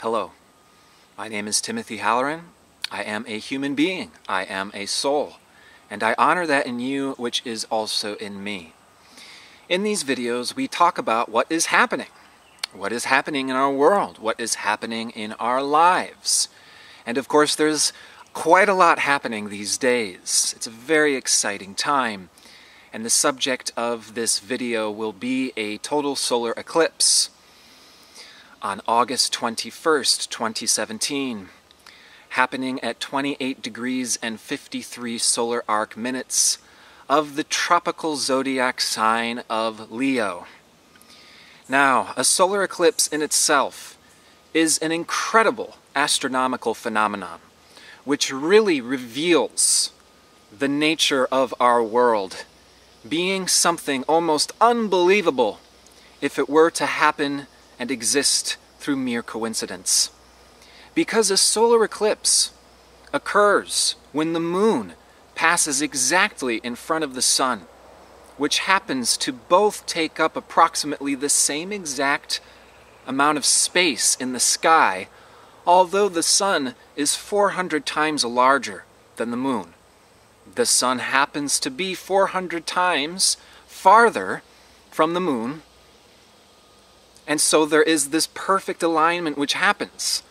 Hello, my name is Timothy Halloran. I am a human being. I am a soul, and I honor that in you which is also in me. In these videos, we talk about what is happening in our world, what is happening in our lives. And of course, there's quite a lot happening these days. It's a very exciting time, and the subject of this video will be a total solar eclipse on August 21st, 2017, happening at 28 degrees and 53 solar arc minutes of the tropical zodiac sign of Leo. Now, a solar eclipse in itself is an incredible astronomical phenomenon, which really reveals the nature of our world, being something almost unbelievable if it were to happen and exist through mere coincidence. Because a solar eclipse occurs when the moon passes exactly in front of the sun, which happens to both take up approximately the same exact amount of space in the sky, although the sun is 400 times larger than the moon. The sun happens to be 400 times farther from the moon, and so there is this perfect alignment which happens,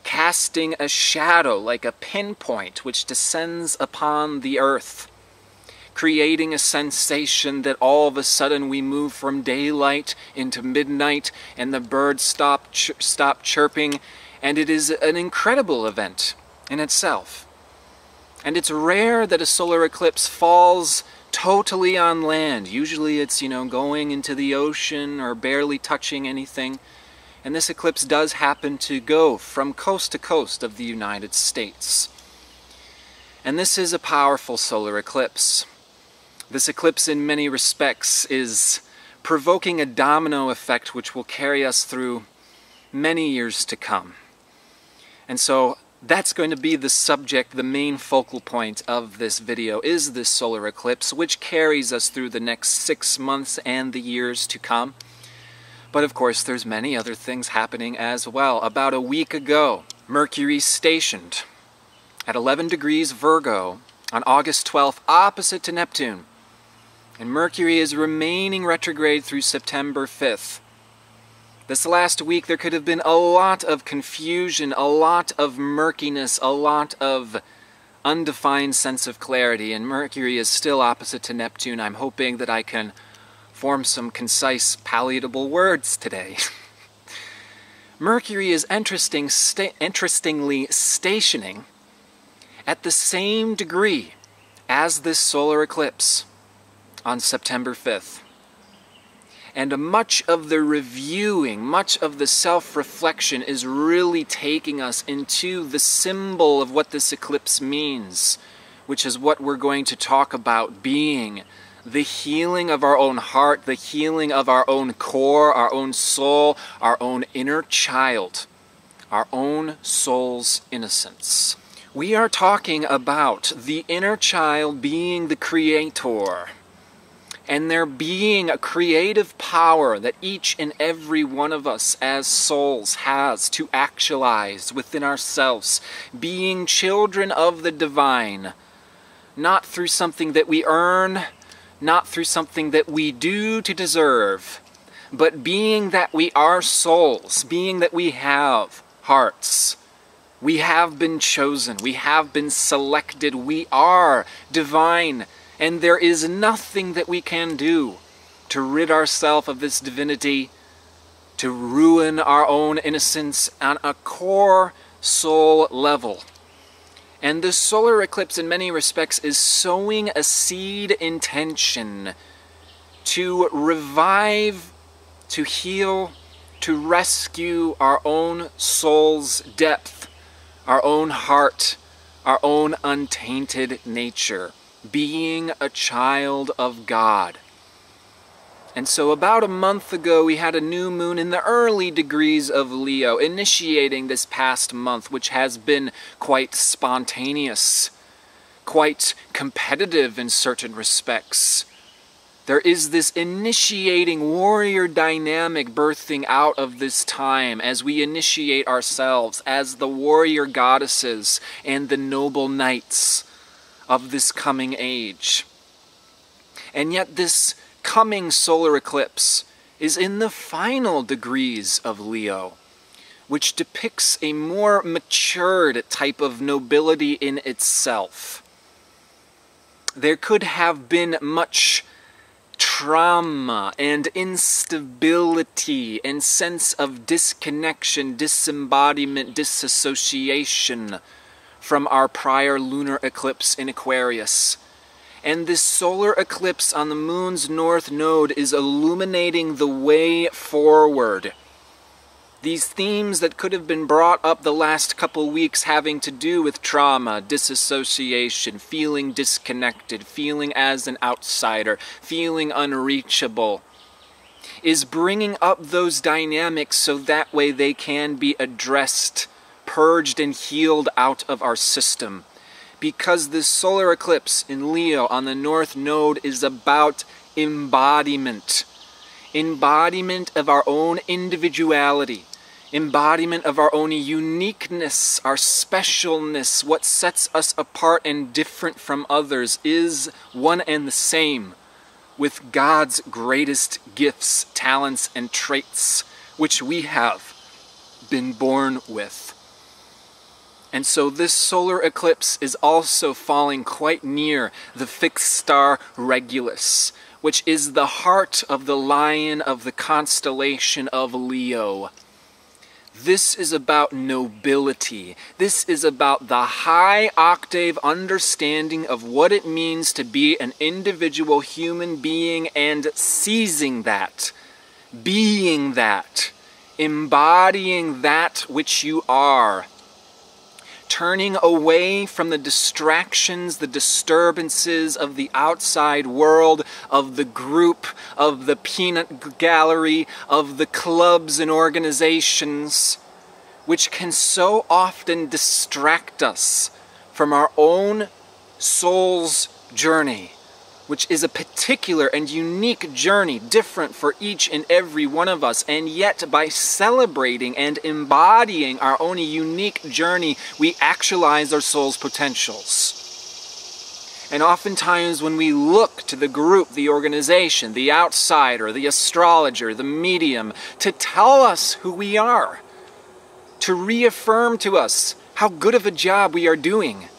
casting a shadow like a pinpoint which descends upon the earth, creating a sensation that all of a sudden we move from daylight into midnight and the birds stop chirping, and it is an incredible event in itself. And it's rare that a solar eclipse falls totally on land. Usually it's, going into the ocean or barely touching anything. And this eclipse does happen to go from coast to coast of the United States. And this is a powerful solar eclipse. This eclipse in many respects is provoking a domino effect which will carry us through many years to come. And so that's going to be the subject, the main focal point of this video, is this solar eclipse, which carries us through the next 6 months and the years to come. But of course, there's many other things happening as well. About a week ago, Mercury stationed at 11 degrees Virgo on August 12th, opposite to Neptune. And Mercury is remaining retrograde through September 5th. This last week, there could have been a lot of confusion, a lot of murkiness, a lot of undefined sense of clarity, and Mercury is still opposite to Neptune. I'm hoping that I can form some concise, palatable words today. Mercury is interestingly stationing at the same degree as this solar eclipse on September 5th. And much of the reviewing, much of the self-reflection is really taking us into the symbol of what this eclipse means, which is what we're going to talk about being the healing of our own heart, the healing of our own core, our own soul, our own inner child, our own soul's innocence. We are talking about the inner child being the creator, and there being a creative power that each and every one of us as souls has to actualize within ourselves, being children of the divine, not through something that we earn, not through something that we do to deserve, but being that we are souls, being that we have hearts. We have been chosen, we have been selected, we are divine. And there is nothing that we can do to rid ourselves of this divinity, to ruin our own innocence on a core soul level. And the solar eclipse in many respects is sowing a seed intention to revive, to heal, to rescue our own soul's depth, our own heart, our own untainted nature, being a child of God. And so about a month ago, we had a new moon in the early degrees of Leo, initiating this past month, which has been quite spontaneous, quite competitive in certain respects. There is this initiating warrior dynamic birthing out of this time as we initiate ourselves as the warrior goddesses and the noble knights of this coming age. And yet this coming solar eclipse is in the final degrees of Leo, which depicts a more matured type of nobility in itself. There could have been much trauma and instability and sense of disconnection, disembodiment, disassociation from our prior lunar eclipse in Aquarius. And this solar eclipse on the moon's north node is illuminating the way forward. These themes that could have been brought up the last couple weeks having to do with trauma, disassociation, feeling disconnected, feeling as an outsider, feeling unreachable, is bringing up those dynamics so that way they can be addressed, purged and healed out of our system. Because this solar eclipse in Leo on the north node is about embodiment. Embodiment of our own individuality. Embodiment of our own uniqueness, our specialness. What sets us apart and different from others is one and the same, with God's greatest gifts, talents, and traits, which we have been born with. And so this solar eclipse is also falling quite near the fixed star Regulus, which is the heart of the lion of the constellation of Leo. This is about nobility. This is about the high octave understanding of what it means to be an individual human being and seizing that, being that, embodying that which you are. Turning away from the distractions, the disturbances of the outside world, of the group, of the peanut gallery, of the clubs and organizations, which can so often distract us from our own soul's journey, which is a particular and unique journey, different for each and every one of us. And yet, by celebrating and embodying our own unique journey, we actualize our soul's potentials. And oftentimes when we look to the group, the organization, the outsider, the astrologer, the medium, to tell us who we are, to reaffirm to us how good of a job we are doing,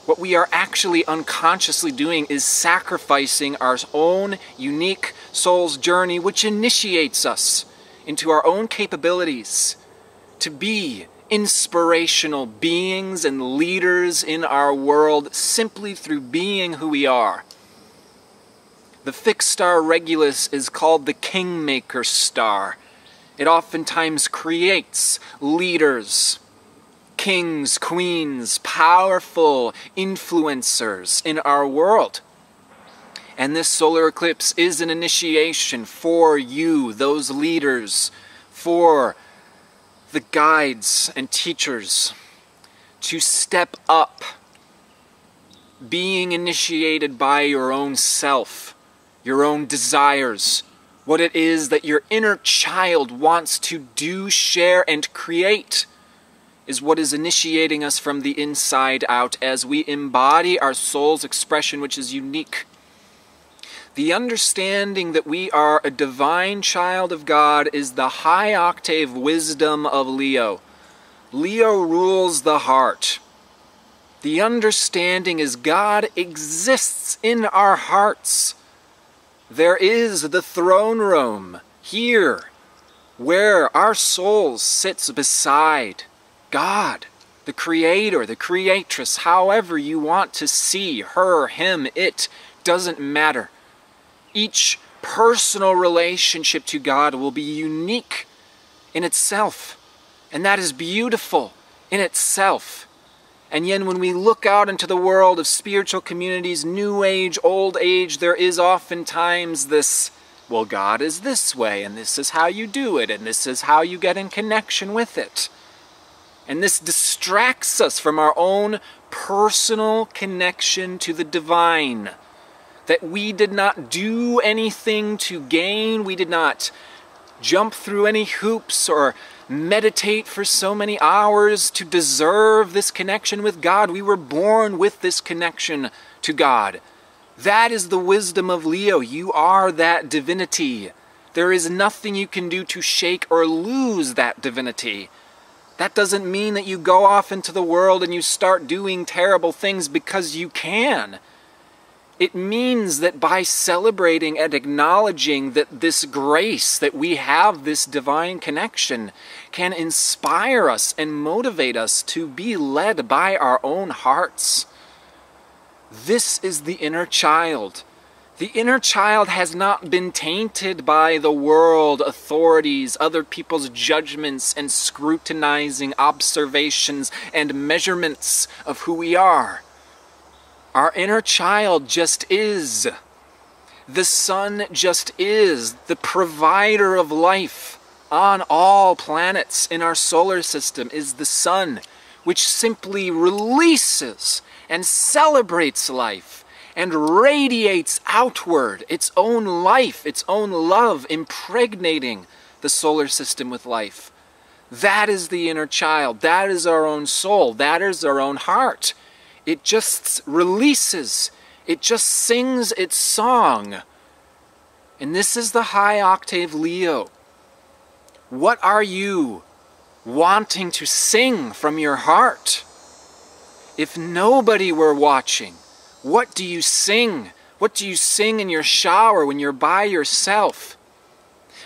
what we are actually unconsciously doing is sacrificing our own unique soul's journey, which initiates us into our own capabilities to be inspirational beings and leaders in our world simply through being who we are. The fixed star Regulus is called the Kingmaker star. It oftentimes creates leaders, kings, queens, powerful influencers in our world. And this solar eclipse is an initiation for you, those leaders, for the guides and teachers to step up, being initiated by your own self, your own desires, what it is that your inner child wants to do, share, and create, is what is initiating us from the inside out as we embody our soul's expression, which is unique. The understanding that we are a divine child of God is the high octave wisdom of Leo. Leo rules the heart. The understanding is God exists in our hearts. There is the throne room here where our soul sits beside God, the creator, the creatress, however you want to see her, him, it, doesn't matter. Each personal relationship to God will be unique in itself, and that is beautiful in itself. And yet when we look out into the world of spiritual communities, new age, old age, there is oftentimes this, well, God is this way, and this is how you do it, and this is how you get in connection with it. And this distracts us from our own personal connection to the divine that we did not do anything to gain. We did not jump through any hoops or meditate for so many hours to deserve this connection with God. We were born with this connection to God. That is the wisdom of Leo. You are that divinity. There is nothing you can do to shake or lose that divinity. That doesn't mean that you go off into the world and you start doing terrible things because you can. It means that by celebrating and acknowledging that this grace, that we have this divine connection, can inspire us and motivate us to be led by our own hearts. This is the inner child. The inner child has not been tainted by the world, authorities, other people's judgments and scrutinizing observations and measurements of who we are. Our inner child just is. The sun just is, the provider of life on all planets in our solar system is the sun, which simply releases and celebrates life and radiates outward its own life, its own love, impregnating the solar system with life. That is the inner child. That is our own soul. That is our own heart. It just releases. It just sings its song. And this is the high octave Leo. What are you wanting to sing from your heart? If nobody were watching, what do you sing? What do you sing in your shower when you're by yourself?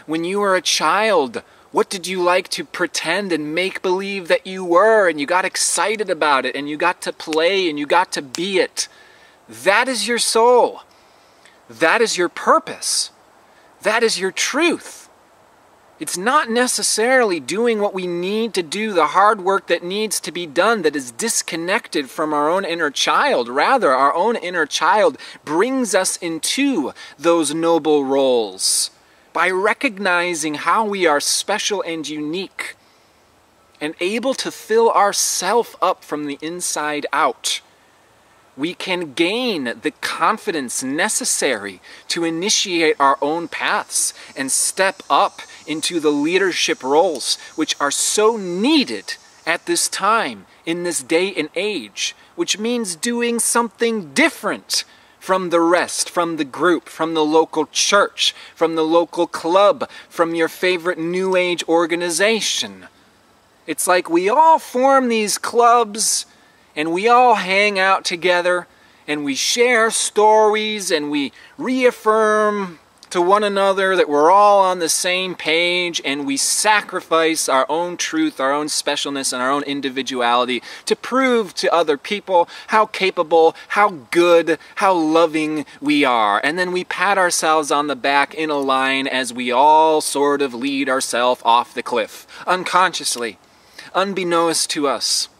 When you were a child, what did you like to pretend and make believe that you were, and you got excited about it, and you got to play, and you got to be it? That is your soul. That is your purpose. That is your truth. It's not necessarily doing what we need to do, the hard work that needs to be done, that is disconnected from our own inner child. Rather, our own inner child brings us into those noble roles by recognizing how we are special and unique and able to fill ourself up from the inside out. We can gain the confidence necessary to initiate our own paths and step up into the leadership roles which are so needed at this time, in this day and age, which means doing something different from the rest, from the group, from the local church, from the local club, from your favorite New Age organization. It's like we all form these clubs and we all hang out together, and we share stories, and we reaffirm to one another that we're all on the same page, and we sacrifice our own truth, our own specialness, and our own individuality to prove to other people how capable, how good, how loving we are. And then we pat ourselves on the back in a line as we all sort of lead ourselves off the cliff, unconsciously, unbeknownst to us.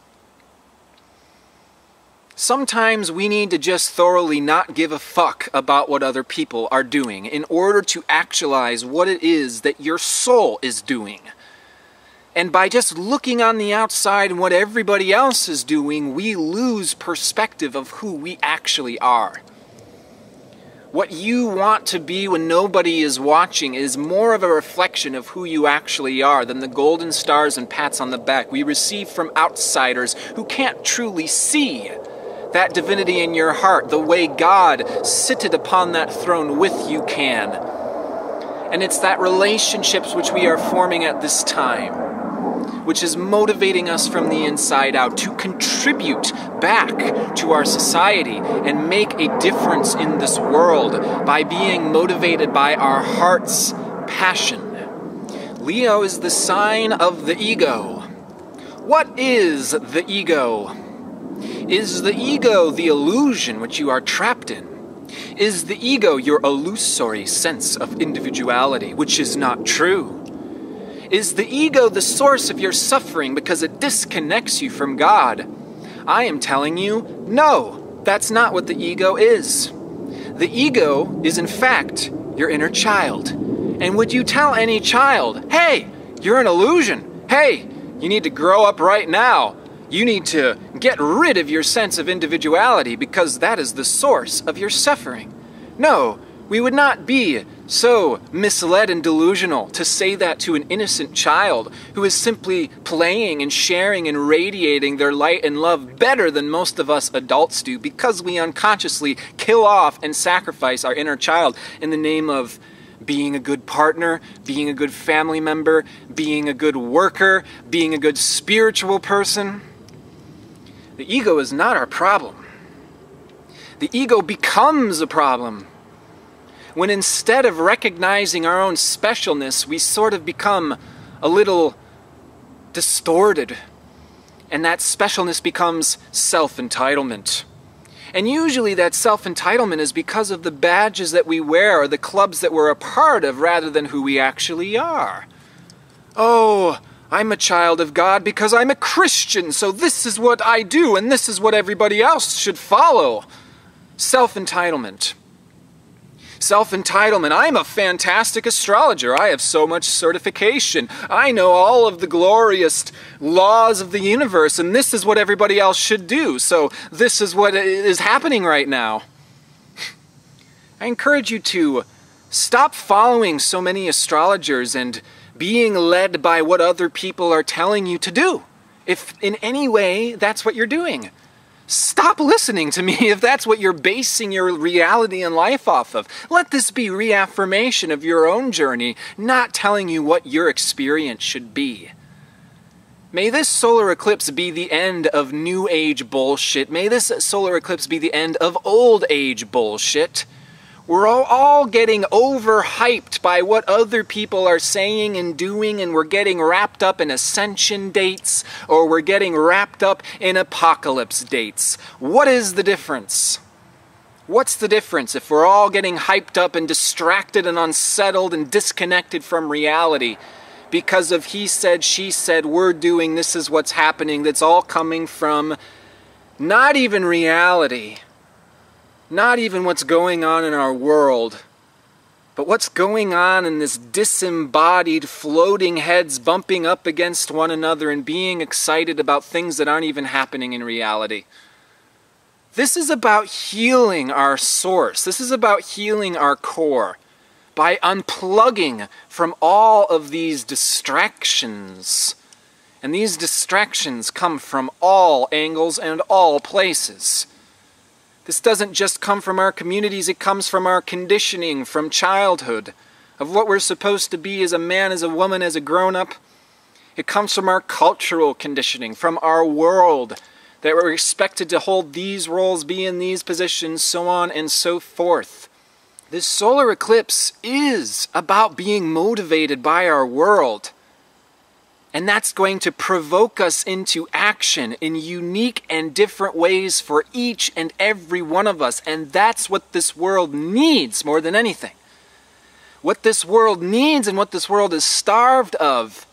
Sometimes we need to just thoroughly not give a fuck about what other people are doing in order to actualize what it is that your soul is doing. And by just looking on the outside and what everybody else is doing, we lose perspective of who we actually are. What you want to be when nobody is watching is more of a reflection of who you actually are than the golden stars and pats on the back we receive from outsiders who can't truly see that divinity in your heart the way God sitteth upon that throne with you can. And it's that relationships which we are forming at this time, which is motivating us from the inside out to contribute back to our society and make a difference in this world by being motivated by our heart's passion. Leo is the sign of the ego. What is the ego? Is the ego the illusion which you are trapped in? Is the ego your illusory sense of individuality, which is not true? Is the ego the source of your suffering because it disconnects you from God? I am telling you, no, that's not what the ego is. The ego is in fact your inner child. And would you tell any child, hey, you're an illusion. Hey, you need to grow up right now. You need to get rid of your sense of individuality because that is the source of your suffering. No, we would not be so misled and delusional to say that to an innocent child who is simply playing and sharing and radiating their light and love better than most of us adults do, because we unconsciously kill off and sacrifice our inner child in the name of being a good partner, being a good family member, being a good worker, being a good spiritual person. The ego is not our problem. The ego becomes a problem when instead of recognizing our own specialness, we sort of become a little distorted. And that specialness becomes self-entitlement. And usually that self-entitlement is because of the badges that we wear or the clubs that we're a part of rather than who we actually are. Oh, I'm a child of God because I'm a Christian, so this is what I do and this is what everybody else should follow. Self-entitlement. Self-entitlement. I'm a fantastic astrologer. I have so much certification. I know all of the glorious laws of the universe, and this is what everybody else should do. So this is what is happening right now. I encourage you to stop following so many astrologers and being led by what other people are telling you to do. If in any way that's what you're doing. Stop listening to me if that's what you're basing your reality and life off of. Let this be reaffirmation of your own journey, not telling you what your experience should be. May this solar eclipse be the end of New Age bullshit. May this solar eclipse be the end of Old Age bullshit. We're all getting overhyped by what other people are saying and doing, and we're getting wrapped up in ascension dates, or we're getting wrapped up in apocalypse dates. What is the difference? What's the difference if we're all getting hyped up and distracted and unsettled and disconnected from reality? Because of he said, she said, we're doing, this is what's happening, that's all coming from not even reality. Not even what's going on in our world, but what's going on in this disembodied, floating heads bumping up against one another and being excited about things that aren't even happening in reality. This is about healing our source. This is about healing our core by unplugging from all of these distractions. And these distractions come from all angles and all places. This doesn't just come from our communities, it comes from our conditioning, from childhood, of what we're supposed to be as a man, as a woman, as a grown-up. It comes from our cultural conditioning, from our world, that we're expected to hold these roles, be in these positions, so on and so forth. This solar eclipse is about being motivated by our world. And that's going to provoke us into action in unique and different ways for each and every one of us. And that's what this world needs more than anything. What this world needs and what this world is starved of,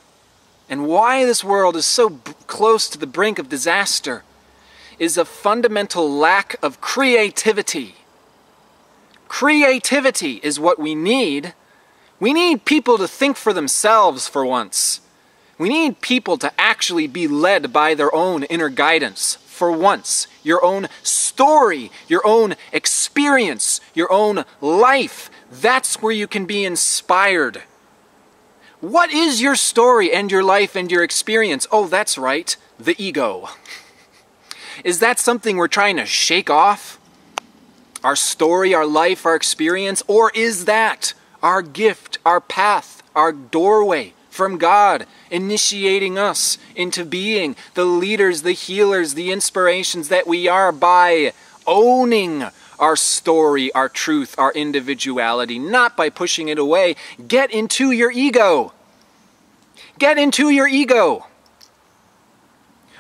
and why this world is so close to the brink of disaster, is a fundamental lack of creativity. Creativity is what we need. We need people to think for themselves for once. We need people to actually be led by their own inner guidance for once. Your own story, your own experience, your own life. That's where you can be inspired. What is your story and your life and your experience? Oh, that's right, the ego. Is that something we're trying to shake off? Our story, our life, our experience? Or is that our gift, our path, our doorway from God, initiating us into being the leaders, the healers, the inspirations that we are by owning our story, our truth, our individuality, not by pushing it away. Get into your ego. Get into your ego.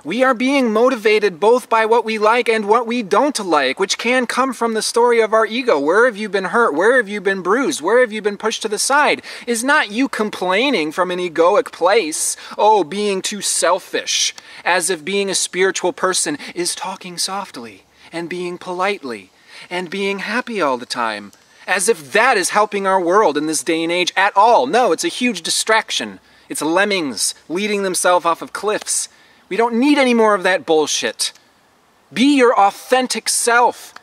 We are being motivated both by what we like and what we don't like, which can come from the story of our ego. Where have you been hurt? Where have you been bruised? Where have you been pushed to the side? Is not you complaining from an egoic place, oh, being too selfish, as if being a spiritual person is talking softly and being politely and being happy all the time, as if that is helping our world in this day and age at all. No, it's a huge distraction. It's lemmings leading themselves off of cliffs. We don't need any more of that bullshit. Be your authentic self.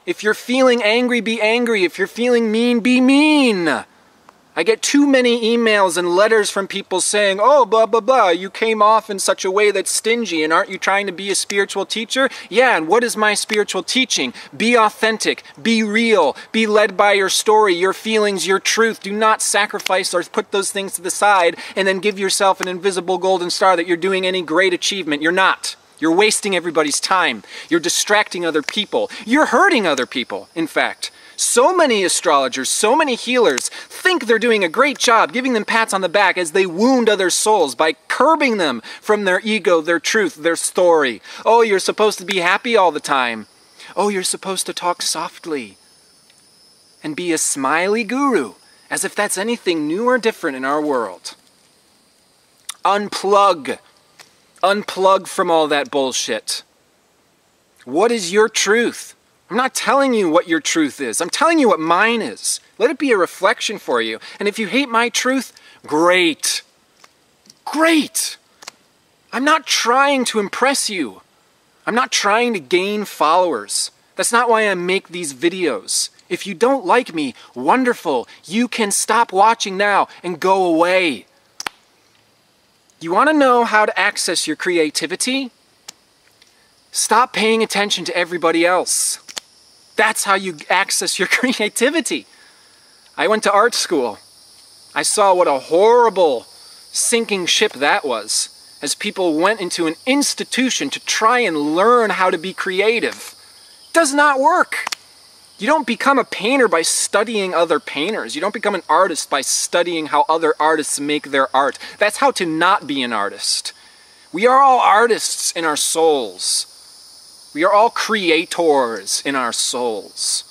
If you're feeling angry, be angry. If you're feeling mean, be mean. I get too many emails and letters from people saying, oh, blah, blah, blah, you came off in such a way that's stingy, and aren't you trying to be a spiritual teacher? Yeah, and what is my spiritual teaching? Be authentic, be real, be led by your story, your feelings, your truth. Do not sacrifice or put those things to the side and then give yourself an invisible golden star that you're doing any great achievement. You're not. You're wasting everybody's time. You're distracting other people. You're hurting other people, in fact. So many astrologers, so many healers think they're doing a great job giving them pats on the back as they wound other souls by curbing them from their ego, their truth, their story. Oh, you're supposed to be happy all the time. Oh, you're supposed to talk softly and be a smiley guru, as if that's anything new or different in our world. Unplug. Unplug from all that bullshit. What is your truth? I'm not telling you what your truth is. I'm telling you what mine is. Let it be a reflection for you. And if you hate my truth, great. Great. I'm not trying to impress you. I'm not trying to gain followers. That's not why I make these videos. If you don't like me, wonderful. You can stop watching now and go away. You want to know how to access your creativity? Stop paying attention to everybody else. That's how you access your creativity. I went to art school. I saw what a horrible sinking ship that was, as people went into an institution to try and learn how to be creative. It does not work. You don't become a painter by studying other painters. You don't become an artist by studying how other artists make their art. That's how to not be an artist. We are all artists in our souls. We are all creators in our souls.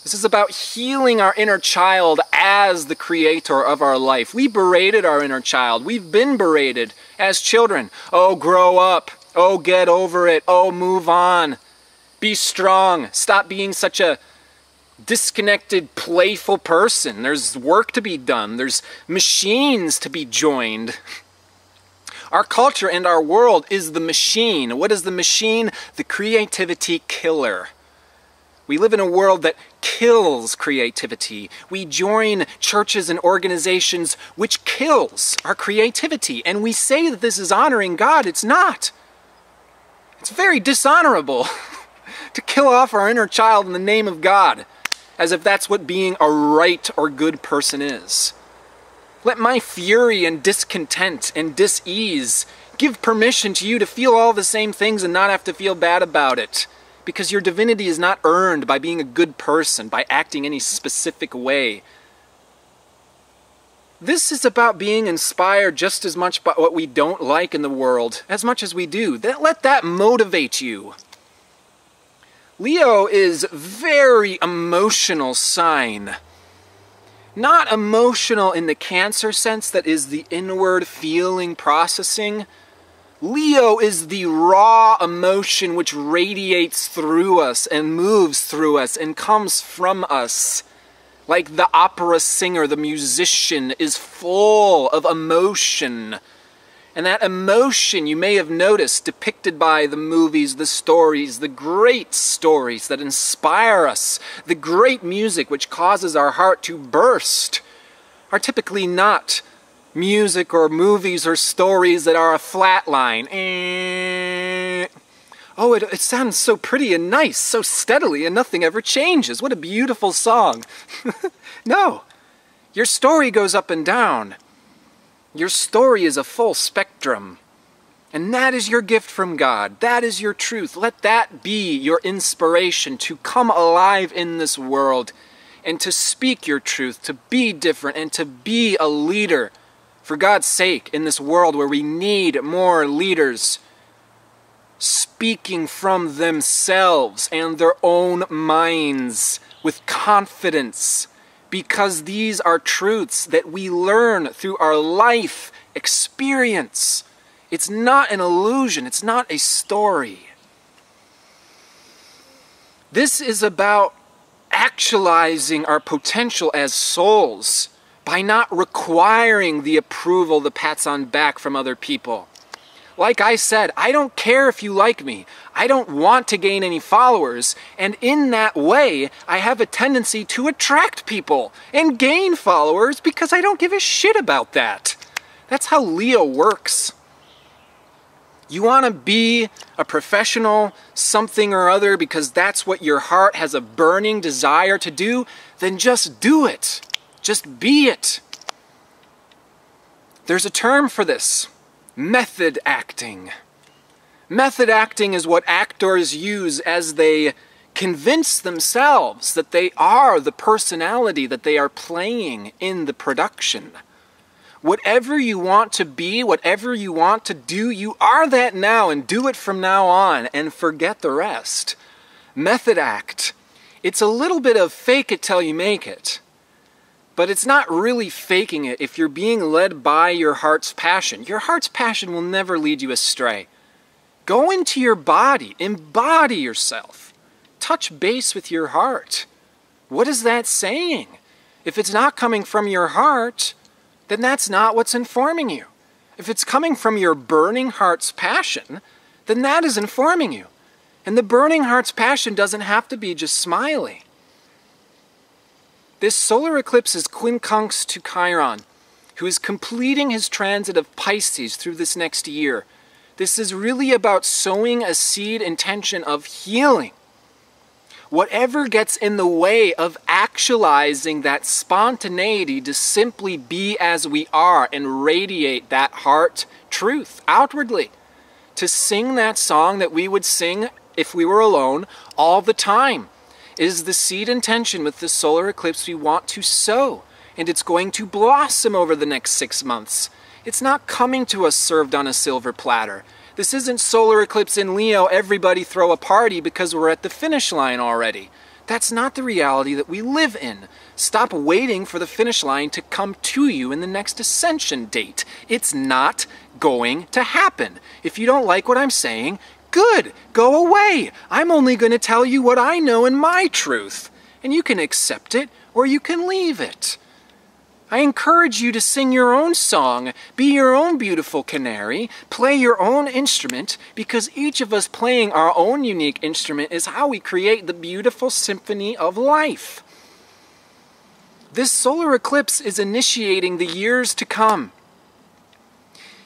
This is about healing our inner child as the creator of our life. We berated our inner child. We've been berated as children. Oh, grow up. Oh, get over it. Oh, move on. Be strong. Stop being such a disconnected, playful person. There's work to be done. There's machines to be joined. Our culture and our world is the machine. What is the machine? The creativity killer. We live in a world that kills creativity. We join churches and organizations which kills our creativity. And we say that this is honoring God. It's not. It's very dishonorable to kill off our inner child in the name of God, as if that's what being a right or good person is. Let my fury and discontent and dis-ease give permission to you to feel all the same things and not have to feel bad about it. Because your divinity is not earned by being a good person, by acting any specific way. This is about being inspired just as much by what we don't like in the world as much as we do. Let that motivate you. Leo is very emotional sign. Not emotional in the Cancer sense, that is the inward feeling processing. Leo is the raw emotion which radiates through us and moves through us and comes from us. Like the opera singer, the musician is full of emotion. And that emotion, you may have noticed, depicted by the movies, the stories, the great stories that inspire us, the great music which causes our heart to burst, are typically not music or movies or stories that are a flat line. Oh, it sounds so pretty and nice, so steadily, and nothing ever changes. What a beautiful song. No, your story goes up and down. Your story is a full spectrum. And that is your gift from God. That is your truth. Let that be your inspiration to come alive in this world and to speak your truth, to be different, and to be a leader, for God's sake, in this world where we need more leaders speaking from themselves and their own minds with confidence. Because these are truths that we learn through our life experience. It's not an illusion. It's not a story. This is about actualizing our potential as souls by not requiring the approval, the pats on back from other people. Like I said, I don't care if you like me. I don't want to gain any followers. And in that way, I have a tendency to attract people and gain followers because I don't give a shit about that. That's how Leo works. You want to be a professional something or other because that's what your heart has a burning desire to do, then just do it. Just be it. There's a term for this. Method acting. Method acting is what actors use as they convince themselves that they are the personality that they are playing in the production. Whatever you want to be, whatever you want to do, you are that now, and do it from now on and forget the rest. Method act. It's a little bit of fake it till you make it. But it's not really faking it if you're being led by your heart's passion. Your heart's passion will never lead you astray. Go into your body. Embody yourself. Touch base with your heart. What is that saying? If it's not coming from your heart, then that's not what's informing you. If it's coming from your burning heart's passion, then that is informing you. And the burning heart's passion doesn't have to be just smiley. This solar eclipse is quincunx to Chiron, who is completing his transit of Pisces through this next year. This is really about sowing a seed intention of healing. Whatever gets in the way of actualizing that spontaneity to simply be as we are and radiate that heart truth outwardly. To sing that song that we would sing if we were alone all the time. Is the seed intention with the solar eclipse we want to sow, and it's going to blossom over the next 6 months. It's not coming to us served on a silver platter. This isn't solar eclipse in Leo, everybody throw a party because we're at the finish line already. That's not the reality that we live in. Stop waiting for the finish line to come to you in the next ascension date. It's not going to happen. If you don't like what I'm saying, good, go away. I'm only going to tell you what I know in my truth. And you can accept it or you can leave it. I encourage you to sing your own song, be your own beautiful canary, play your own instrument, because each of us playing our own unique instrument is how we create the beautiful symphony of life. This solar eclipse is initiating the years to come.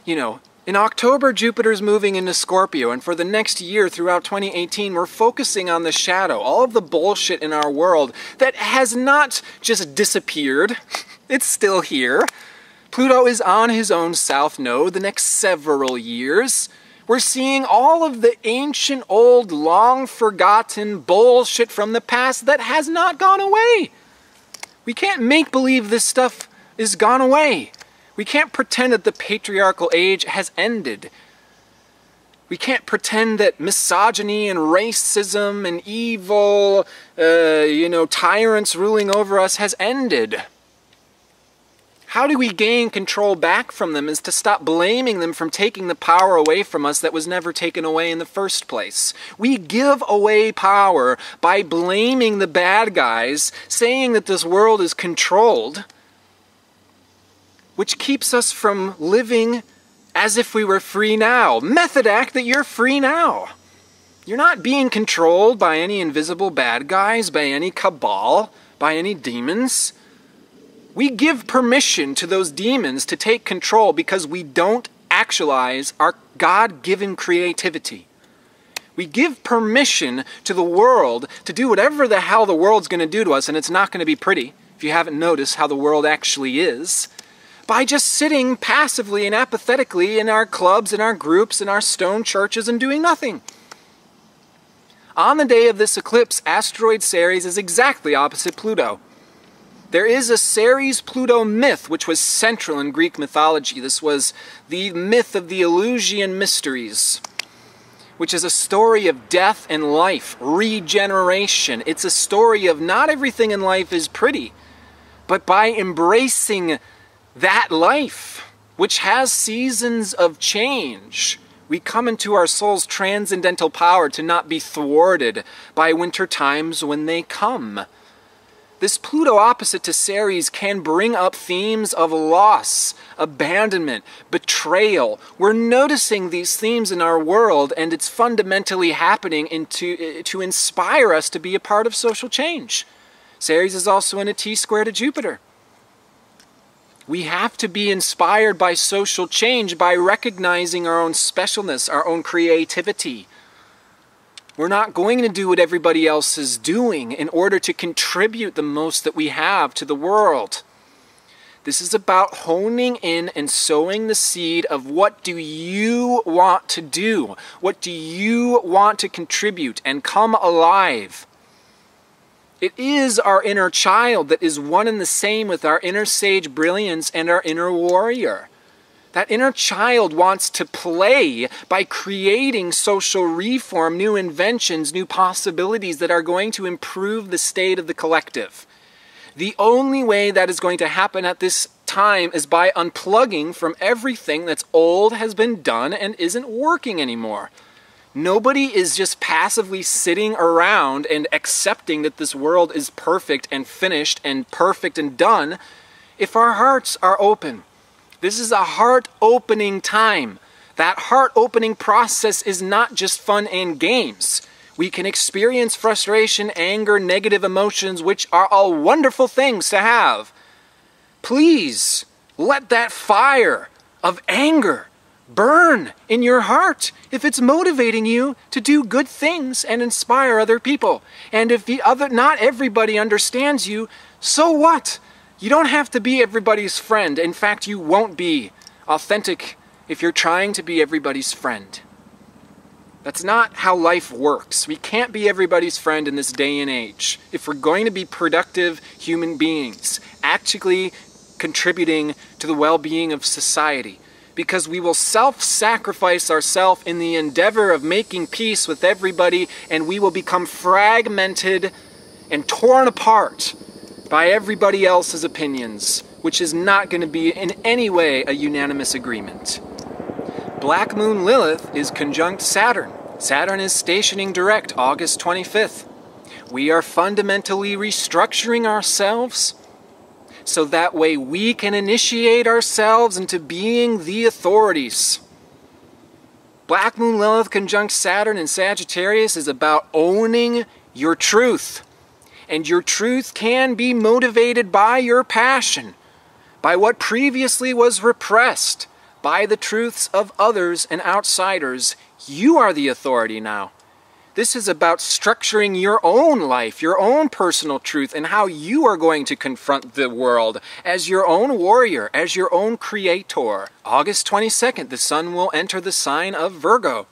You know, in October, Jupiter's moving into Scorpio, and for the next year throughout 2018, we're focusing on the shadow, all of the bullshit in our world that has not just disappeared, it's still here. Pluto is on his own south node the next several years. We're seeing all of the ancient, old, long-forgotten bullshit from the past that has not gone away. We can't make believe this stuff is gone away. We can't pretend that the patriarchal age has ended. We can't pretend that misogyny and racism and evil, tyrants ruling over us has ended. How do we gain control back from them is to stop blaming them from taking the power away from us that was never taken away in the first place. We give away power by blaming the bad guys, saying that this world is controlled, which keeps us from living as if we were free now. Method act that you're free now. You're not being controlled by any invisible bad guys, by any cabal, by any demons. We give permission to those demons to take control because we don't actualize our God-given creativity. We give permission to the world to do whatever the hell the world's going to do to us, and it's not going to be pretty, if you haven't noticed how the world actually is, by just sitting passively and apathetically in our clubs, in our groups, in our stone churches, and doing nothing. On the day of this eclipse, asteroid Ceres is exactly opposite Pluto. There is a Ceres-Pluto myth, which was central in Greek mythology. This was the myth of the Eleusinian mysteries, which is a story of death and life, regeneration. It's a story of not everything in life is pretty, but by embracing that life, which has seasons of change, we come into our soul's transcendental power to not be thwarted by winter times when they come. This Pluto opposite to Ceres can bring up themes of loss, abandonment, betrayal. We're noticing these themes in our world, and it's fundamentally happening to inspire us to be a part of social change. Ceres is also in a T-square to Jupiter. We have to be inspired by social change by recognizing our own specialness, our own creativity. We're not going to do what everybody else is doing in order to contribute the most that we have to the world. This is about honing in and sowing the seed of what do you want to do? What do you want to contribute and come alive? It is our inner child that is one and the same with our inner sage brilliance and our inner warrior. That inner child wants to play by creating social reform, new inventions, new possibilities that are going to improve the state of the collective. The only way that is going to happen at this time is by unplugging from everything that's old, has been done, and isn't working anymore. Nobody is just passively sitting around and accepting that this world is perfect and finished and perfect and done if our hearts are open. This is a heart-opening time. That heart-opening process is not just fun and games. We can experience frustration, anger, negative emotions, which are all wonderful things to have. Please, let that fire of anger burn in your heart if it's motivating you to do good things and inspire other people. And if not everybody understands you, so what? You don't have to be everybody's friend. In fact, you won't be authentic if you're trying to be everybody's friend. That's not how life works. We can't be everybody's friend in this day and age. If we're going to be productive human beings, actually contributing to the well-being of society, because we will self-sacrifice ourselves in the endeavor of making peace with everybody, and we will become fragmented and torn apart by everybody else's opinions, which is not going to be in any way a unanimous agreement. Black Moon Lilith is conjunct Saturn. Saturn is stationing direct August 25th. We are fundamentally restructuring ourselves so that way we can initiate ourselves into being the authorities. Black Moon Lilith conjunct Saturn in Sagittarius is about owning your truth. And your truth can be motivated by your passion, by what previously was repressed, by the truths of others and outsiders. You are the authority now. This is about structuring your own life, your own personal truth, and how you are going to confront the world as your own warrior, as your own creator. August 22nd, the sun will enter the sign of Virgo,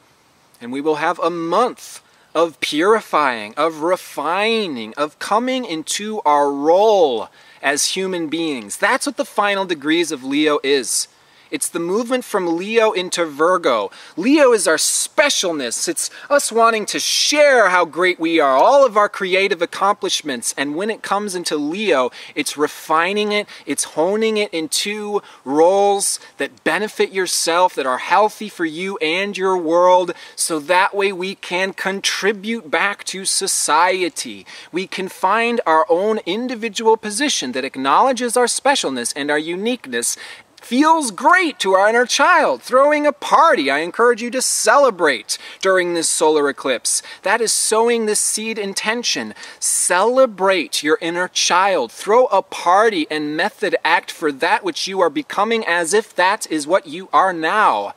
and we will have a month of purifying, of refining, of coming into our role as human beings. That's what the final degrees of Leo is. It's the movement from Leo into Virgo. Leo is our specialness. It's us wanting to share how great we are, all of our creative accomplishments. And when it comes into Leo, it's refining it, it's honing it into roles that benefit yourself, that are healthy for you and your world, so that way we can contribute back to society. We can find our own individual position that acknowledges our specialness and our uniqueness. Feels great to our inner child. Throwing a party. I encourage you to celebrate during this solar eclipse. That is sowing the seed intention. Celebrate your inner child. Throw a party and method act for that which you are becoming as if that is what you are now.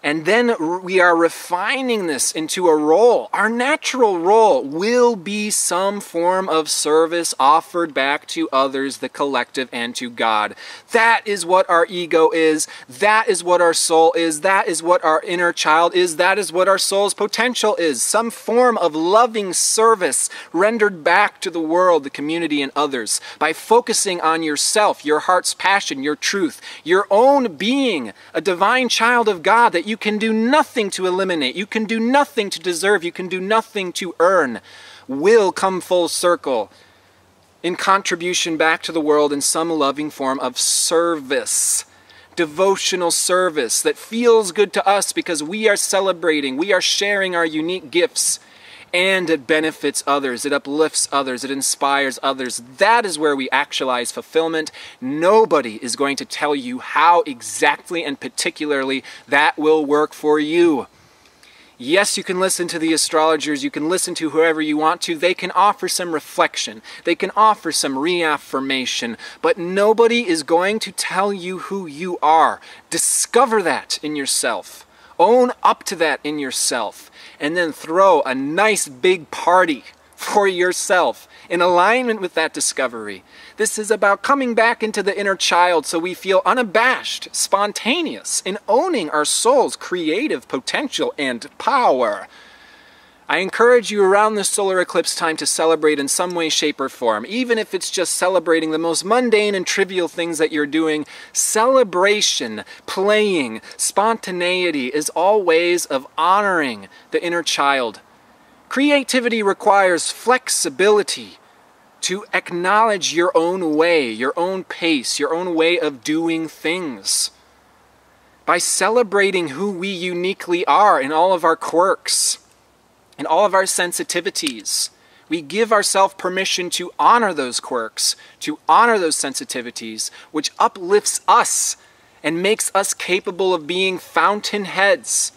And then we are refining this into a role. Our natural role will be some form of service offered back to others, the collective, and to God. That is what our ego is. That is what our soul is. That is what our inner child is. That is what our soul's potential is. Some form of loving service rendered back to the world, the community, and others by focusing on yourself, your heart's passion, your truth, your own being, a divine child of God that you can do nothing to eliminate, you can do nothing to deserve, you can do nothing to earn, will come full circle in contribution back to the world in some loving form of service. Devotional service that feels good to us because we are celebrating, we are sharing our unique gifts, and it benefits others, it uplifts others, it inspires others. That is where we actualize fulfillment. Nobody is going to tell you how exactly and particularly that will work for you. Yes, you can listen to the astrologers, you can listen to whoever you want to. They can offer some reflection, they can offer some reaffirmation, but nobody is going to tell you who you are. Discover that in yourself. Own up to that in yourself. And then throw a nice big party for yourself in alignment with that discovery. This is about coming back into the inner child so we feel unabashed, spontaneous, in owning our soul's creative potential and power. I encourage you around this solar eclipse time to celebrate in some way, shape, or form. Even if it's just celebrating the most mundane and trivial things that you're doing, celebration, playing, spontaneity is all ways of honoring the inner child. Creativity requires flexibility to acknowledge your own way, your own pace, your own way of doing things. By celebrating who we uniquely are in all of our quirks, in all of our sensitivities, we give ourselves permission to honor those quirks, to honor those sensitivities, which uplifts us and makes us capable of being fountainheads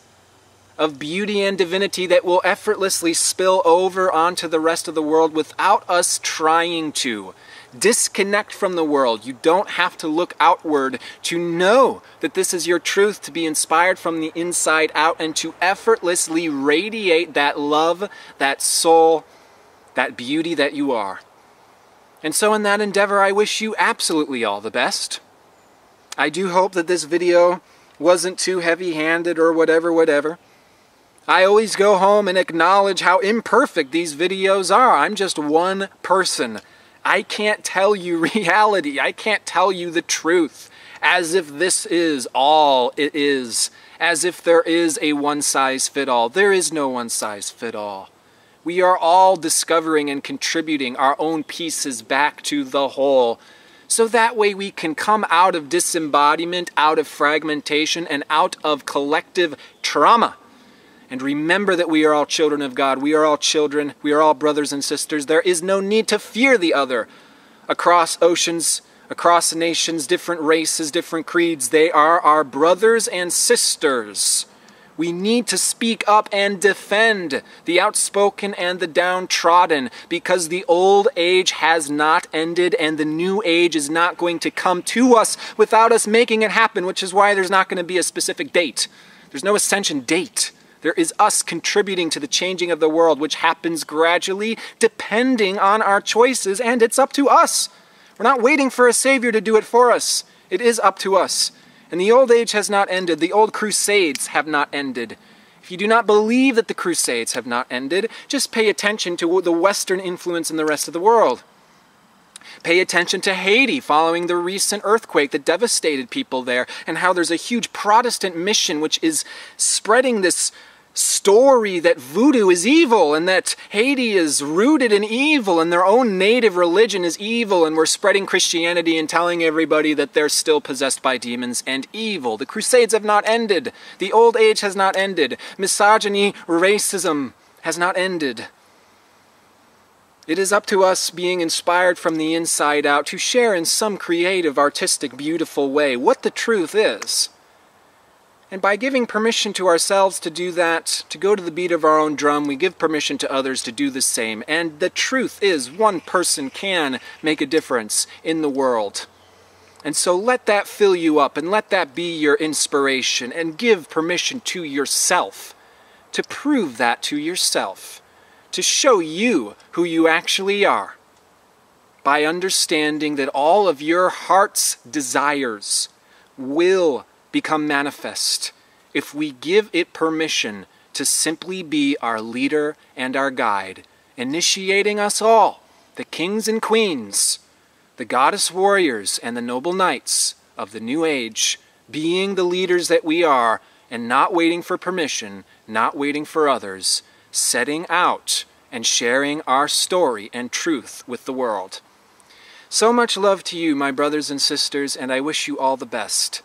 of beauty and divinity that will effortlessly spill over onto the rest of the world without us trying to. Disconnect from the world. You don't have to look outward to know that this is your truth, to be inspired from the inside out, and to effortlessly radiate that love, that soul, that beauty that you are. And so in that endeavor, I wish you absolutely all the best. I do hope that this video wasn't too heavy-handed or whatever. I always go home and acknowledge how imperfect these videos are. I'm just one person. I can't tell you reality. I can't tell you the truth as if this is all it is, as if there is a one-size-fit-all. There is no one-size-fit-all. We are all discovering and contributing our own pieces back to the whole. So that way we can come out of disembodiment, out of fragmentation, and out of collective trauma. And remember that we are all children of God. We are all children. We are all brothers and sisters. There is no need to fear the other. Across oceans, across nations, different races, different creeds, they are our brothers and sisters. We need to speak up and defend the outspoken and the downtrodden, because the old age has not ended and the new age is not going to come to us without us making it happen, which is why there's not going to be a specific date. There's no ascension date. There is us contributing to the changing of the world, which happens gradually, depending on our choices, and it's up to us. We're not waiting for a savior to do it for us. It is up to us. And the old age has not ended. The old crusades have not ended. If you do not believe that the crusades have not ended, just pay attention to the Western influence in the rest of the world. Pay attention to Haiti following the recent earthquake that devastated people there, and how there's a huge Protestant mission which is spreading this story that voodoo is evil and that Haiti is rooted in evil and their own native religion is evil, and we're spreading Christianity and telling everybody that they're still possessed by demons and evil. The Crusades have not ended. The old age has not ended. Misogyny, racism has not ended. It is up to us, being inspired from the inside out, to share in some creative, artistic, beautiful way what the truth is. And by giving permission to ourselves to do that, to go to the beat of our own drum, we give permission to others to do the same. And the truth is, one person can make a difference in the world. And so let that fill you up, and let that be your inspiration, and give permission to yourself to prove that to yourself, to show you who you actually are, by understanding that all of your heart's desires will become manifest if we give it permission to simply be our leader and our guide, initiating us all, the kings and queens, the goddess warriors and the noble knights of the new age, being the leaders that we are, and not waiting for permission, not waiting for others, setting out and sharing our story and truth with the world. So much love to you, my brothers and sisters, and I wish you all the best.